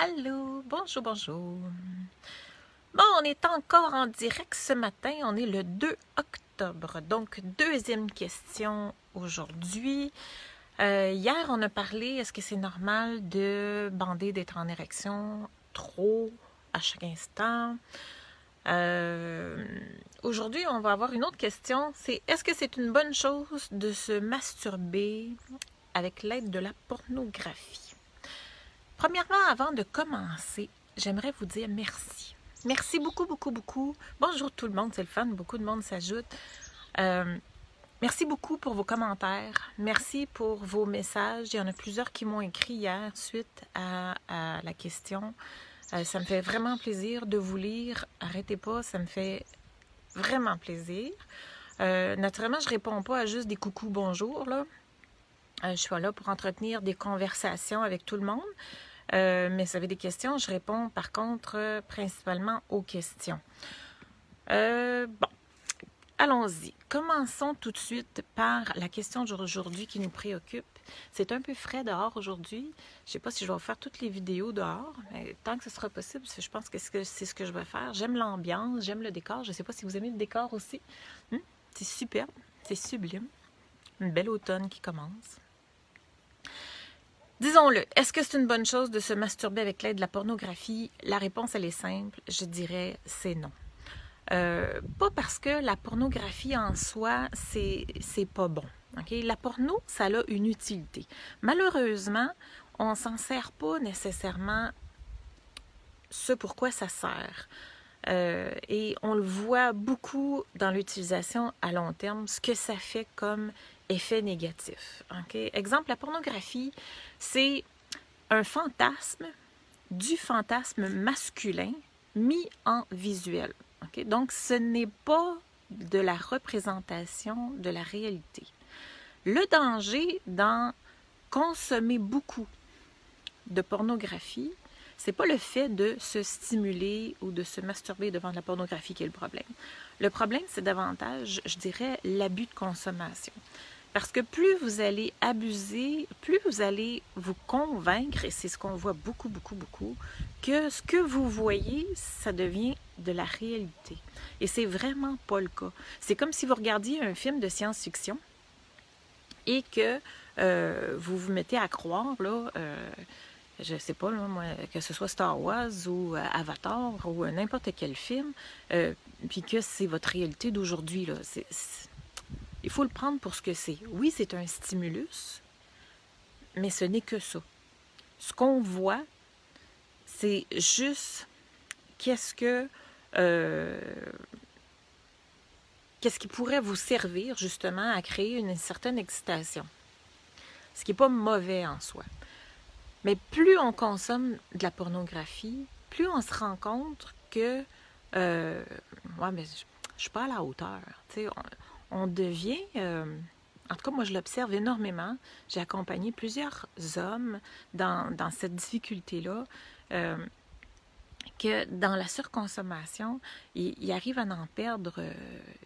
Allô, bonjour, bonjour. Bon, on est encore en direct ce matin, on est le 2 octobre, donc deuxième question aujourd'hui. Hier, on a parlé, est-ce que c'est normal de bander, d'être en érection trop à chaque instant? Aujourd'hui, on va avoir une autre question, c'est est-ce que c'est une bonne chose de se masturber avec l'aide de la pornographie? Premièrement, avant de commencer, j'aimerais vous dire merci. Merci beaucoup, beaucoup, beaucoup. Bonjour tout le monde, c'est le fun, beaucoup de monde s'ajoute. Merci beaucoup pour vos commentaires. Merci pour vos messages. Il y en a plusieurs qui m'ont écrit hier suite à la question. Ça me fait vraiment plaisir de vous lire. Arrêtez pas, ça me fait vraiment plaisir. Naturellement, je ne réponds pas à juste des coucou, bonjour, là. Je suis là pour entretenir des conversations avec tout le monde. Mais si vous avez des questions, je réponds par contre principalement aux questions. Bon, allons-y. Commençons tout de suite par la question d'aujourd'hui qui nous préoccupe. C'est un peu frais dehors aujourd'hui. Je ne sais pas si je vais faire toutes les vidéos dehors, mais tant que ce sera possible, je pense que c'est ce que je vais faire. J'aime l'ambiance, j'aime le décor. Je ne sais pas si vous aimez le décor aussi. C'est superbe, c'est sublime. Une belle automne qui commence. Disons-le, est-ce que c'est une bonne chose de se masturber avec l'aide de la pornographie? La réponse, elle est simple. Je dirais c'est non. Pas parce que la pornographie en soi, c'est pas bon. Okay? La porno, ça a une utilité. Malheureusement, on ne s'en sert pas nécessairement ce pourquoi ça sert. Et on le voit beaucoup dans l'utilisation à long terme, ce que ça fait comme effet négatif. Okay? Exemple, la pornographie, c'est un fantasme, du fantasme masculin mis en visuel. Okay? Donc, ce n'est pas de la représentation de la réalité. Le danger dans consommer beaucoup de pornographie, c'est pas le fait de se stimuler ou de se masturber devant de la pornographie qui est le problème. Le problème, c'est davantage, je dirais, l'abus de consommation. Parce que plus vous allez abuser, plus vous allez vous convaincre, et c'est ce qu'on voit beaucoup, beaucoup, beaucoup, que ce que vous voyez, ça devient de la réalité. Et c'est vraiment pas le cas. C'est comme si vous regardiez un film de science-fiction et que vous vous mettez à croire, là, je ne sais pas, là, moi, que ce soit Star Wars ou Avatar ou n'importe quel film, puis que c'est votre réalité d'aujourd'hui, là. Il faut le prendre pour ce que c'est. Oui, c'est un stimulus, mais ce n'est que ça. Ce qu'on voit, c'est juste qu'est-ce qui pourrait vous servir justement à créer une certaine excitation. Ce qui n'est pas mauvais en soi. Mais plus on consomme de la pornographie, plus on se rend compte que ouais, mais je suis pas à la hauteur. Tu sais, on devient, en tout cas moi je l'observe énormément, j'ai accompagné plusieurs hommes dans cette difficulté-là, que dans la surconsommation, ils arrivent à en perdre,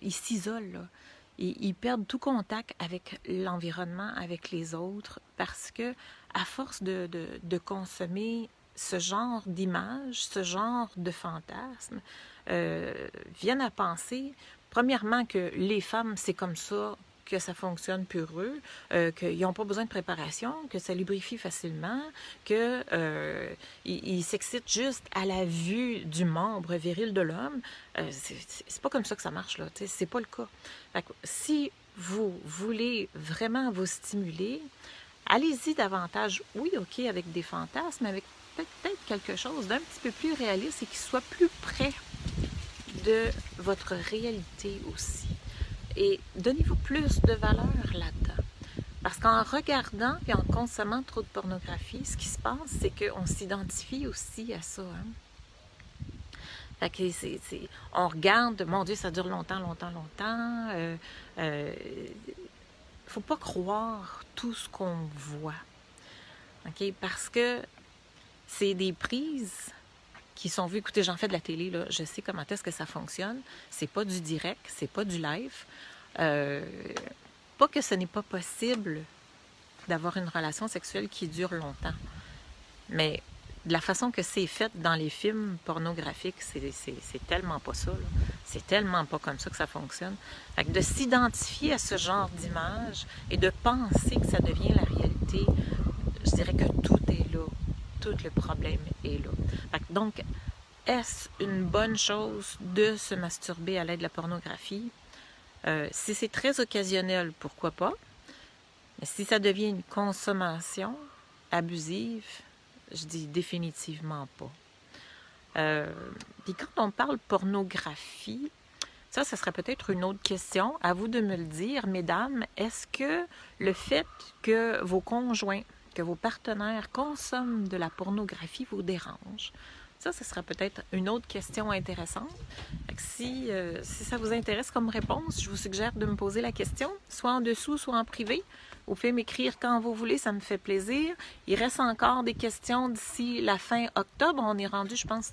ils s'isolent, là. Ils perdent tout contact avec l'environnement, avec les autres, parce que à force de consommer ce genre d'images, ce genre de fantasmes, viennent à penser, premièrement, que les femmes, c'est comme ça que ça fonctionne pour eux, qu'ils n'ont pas besoin de préparation, que ça lubrifie facilement, qu'ils s'excitent juste à la vue du membre viril de l'homme. C'est pas comme ça que ça marche, là. C'est pas le cas. Fait que, si vous voulez vraiment vous stimuler, allez-y davantage, oui, OK, avec des fantasmes, mais avec peut-être quelque chose d'un petit peu plus réaliste et qui soit plus près de votre réalité aussi. Et donnez-vous plus de valeur là-dedans. Parce qu'en regardant et en consommant trop de pornographie, ce qui se passe, c'est qu'on s'identifie aussi à ça. Fait que on regarde, mon Dieu, ça dure longtemps, longtemps, longtemps. Faut pas croire tout ce qu'on voit. Okay? Parce que c'est des prises qui sont vues. Écoutez, j'en fais de la télé, là, je sais comment est-ce que ça fonctionne. C'est pas du direct, c'est pas du live. Pas que ce n'est pas possible d'avoir une relation sexuelle qui dure longtemps. Mais de la façon que c'est fait dans les films pornographiques, c'est tellement pas ça. C'est tellement pas comme ça que ça fonctionne. Fait que de s'identifier à ce genre d'image et de penser que ça devient la réalité, je dirais que tout est là. Tout le problème est là. Fait que donc, est-ce une bonne chose de se masturber à l'aide de la pornographie? Si c'est très occasionnel, pourquoi pas? Mais si ça devient une consommation abusive, je dis définitivement pas. Puis quand on parle pornographie, ça serait peut-être une autre question. À vous de me le dire, mesdames. Est-ce que le fait que vos conjoints, que vos partenaires consomment de la pornographie vous dérange? Ça, ce sera peut-être une autre question intéressante. Si ça vous intéresse comme réponse, je vous suggère de me poser la question, soit en dessous, soit en privé. Vous pouvez m'écrire quand vous voulez, ça me fait plaisir. Il reste encore des questions d'ici la fin octobre. On est rendu, je pense,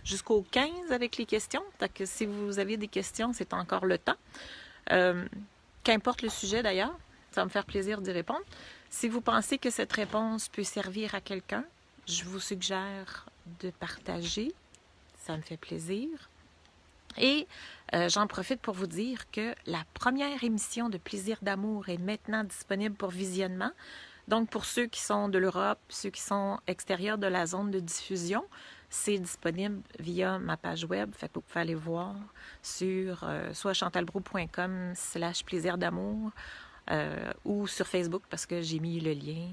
jusqu'au 15 avec les questions. Donc, si vous avez des questions, c'est encore le temps. Qu'importe le sujet d'ailleurs, ça va me faire plaisir d'y répondre. Si vous pensez que cette réponse peut servir à quelqu'un, je vous suggère de partager. Ça me fait plaisir. Et j'en profite pour vous dire que la première émission de Plaisir d'amour est maintenant disponible pour visionnement. Donc, pour ceux qui sont de l'Europe, ceux qui sont extérieurs de la zone de diffusion, c'est disponible via ma page web. Fait que vous pouvez aller voir sur soit chantalbrou.com/plaisir d'amour ou sur Facebook parce que j'ai mis le lien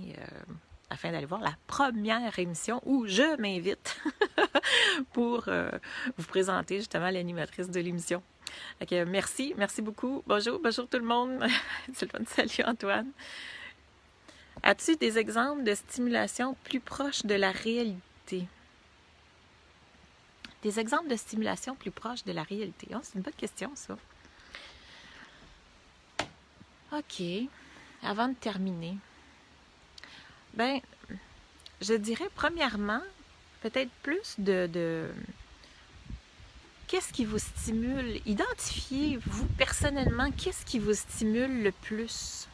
afin d'aller voir la première émission où je m'invite pour vous présenter justement l'animatrice de l'émission. Merci beaucoup. Bonjour tout le monde. Salut Antoine. As-tu des exemples de stimulation plus proches de la réalité? Des exemples de stimulation plus proches de la réalité. Oh, c'est une bonne question, ça. OK. Avant de terminer, ben, je dirais premièrement, peut-être plus de qu'est-ce qui vous stimule? Identifiez, vous, personnellement, qu'est-ce qui vous stimule le plus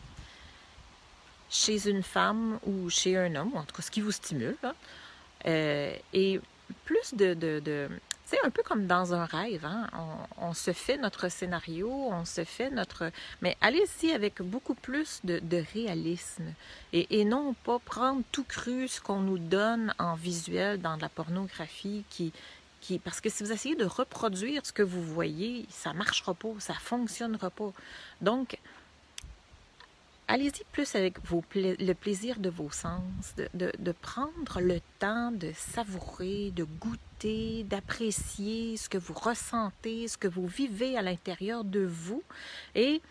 chez une femme ou chez un homme, ou en tout cas, ce qui vous stimule, là. Et plus c'est un peu comme dans un rêve, hein? On se fait notre scénario, on se fait notre... Mais allez-y avec beaucoup plus de réalisme et non pas prendre tout cru ce qu'on nous donne en visuel dans de la pornographie parce que si vous essayez de reproduire ce que vous voyez, ça ne marchera pas, ça ne fonctionnera pas. Donc, allez-y plus avec le plaisir de vos sens, de prendre le temps de savourer, de goûter, d'apprécier ce que vous ressentez, ce que vous vivez à l'intérieur de vous et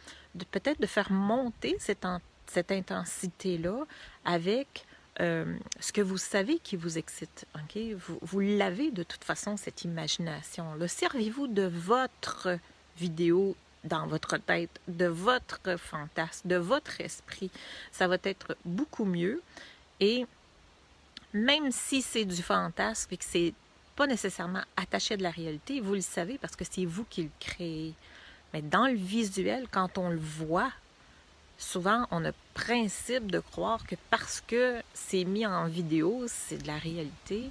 peut-être de faire monter cette intensité-là avec ce que vous savez qui vous excite. Okay? Vous l'avez de toute façon, cette imagination-là. Servez-vous de votre vidéo dans votre tête, de votre fantasme, de votre esprit. Ça va être beaucoup mieux. Et même si c'est du fantasme et que c'est pas nécessairement attaché de la réalité, vous le savez parce que c'est vous qui le créez. Mais dans le visuel, quand on le voit, souvent on a principe de croire que parce que c'est mis en vidéo, c'est de la réalité.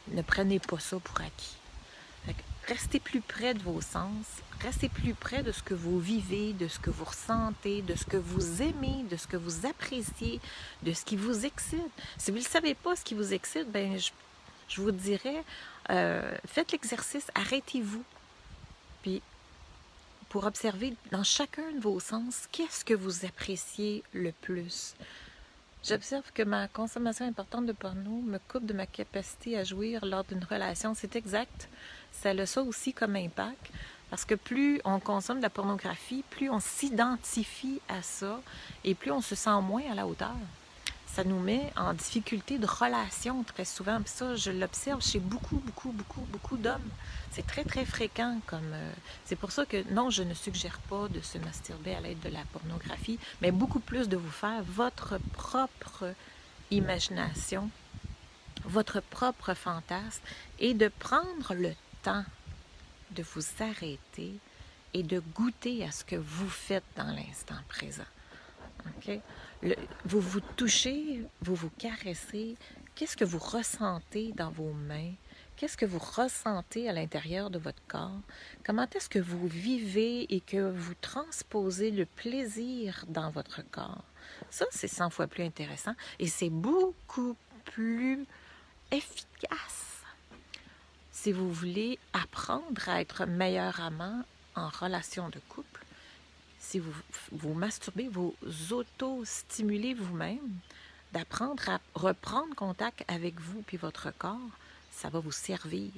Ne prenez pas ça pour acquis. Restez plus près de vos sens, restez plus près de ce que vous vivez, de ce que vous ressentez, de ce que vous aimez, de ce que vous appréciez, de ce qui vous excite. Si vous ne savez pas ce qui vous excite, ben je vous dirais, faites l'exercice, arrêtez-vous. Puis, pour observer dans chacun de vos sens, qu'est-ce que vous appréciez le plus? J'observe que ma consommation importante de porno me coupe de ma capacité à jouir lors d'une relation. C'est exact. Ça a ça aussi comme impact. Parce que plus on consomme de la pornographie, plus on s'identifie à ça et plus on se sent moins à la hauteur. Ça nous met en difficulté de relation très souvent. Puis ça, je l'observe chez beaucoup d'hommes. C'est très, très fréquent. C'est pour ça que, non, je ne suggère pas de se masturber à l'aide de la pornographie, mais beaucoup plus de vous faire votre propre imagination, votre propre fantasme, et de prendre le temps de vous arrêter et de goûter à ce que vous faites dans l'instant présent. Okay? Vous vous touchez, vous vous caressez. Qu'est-ce que vous ressentez dans vos mains? Qu'est-ce que vous ressentez à l'intérieur de votre corps? Comment est-ce que vous vivez et que vous transposez le plaisir dans votre corps? Ça, c'est 100 fois plus intéressant et c'est beaucoup plus efficace si vous voulez apprendre à être meilleur amant en relation de couple. Si vous vous masturbez, vous auto-stimulez vous-même, d'apprendre à reprendre contact avec vous puis votre corps, ça va vous servir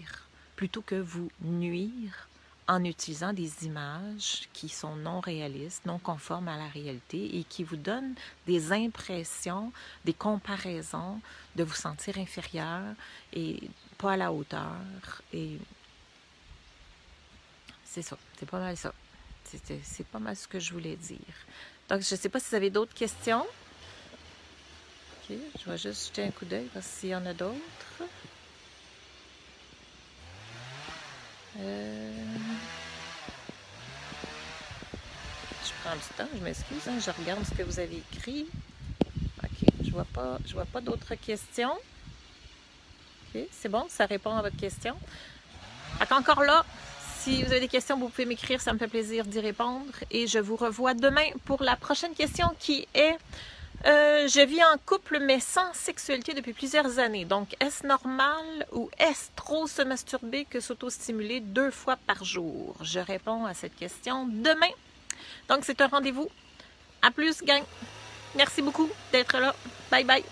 plutôt que vous nuire en utilisant des images qui sont non réalistes, non conformes à la réalité et qui vous donnent des impressions, des comparaisons, de vous sentir inférieur et pas à la hauteur. Et c'est ça, c'est pas mal ça. C'est pas mal ce que je voulais dire. Donc, je ne sais pas si vous avez d'autres questions. OK, je vais juste jeter un coup d'œil voir s'il y en a d'autres. Je prends du temps, je m'excuse, hein, je regarde ce que vous avez écrit. OK, je vois pas d'autres questions. OK, c'est bon, ça répond à votre question. Encore là, si vous avez des questions, vous pouvez m'écrire, ça me fait plaisir d'y répondre. Et je vous revois demain pour la prochaine question qui est je vis en couple mais sans sexualité depuis plusieurs années. Donc, est-ce normal ou est-ce trop se masturber que s'auto-stimuler 2 fois par jour? Je réponds à cette question demain. Donc, c'est un rendez-vous. À plus, gang. Merci beaucoup d'être là. Bye bye.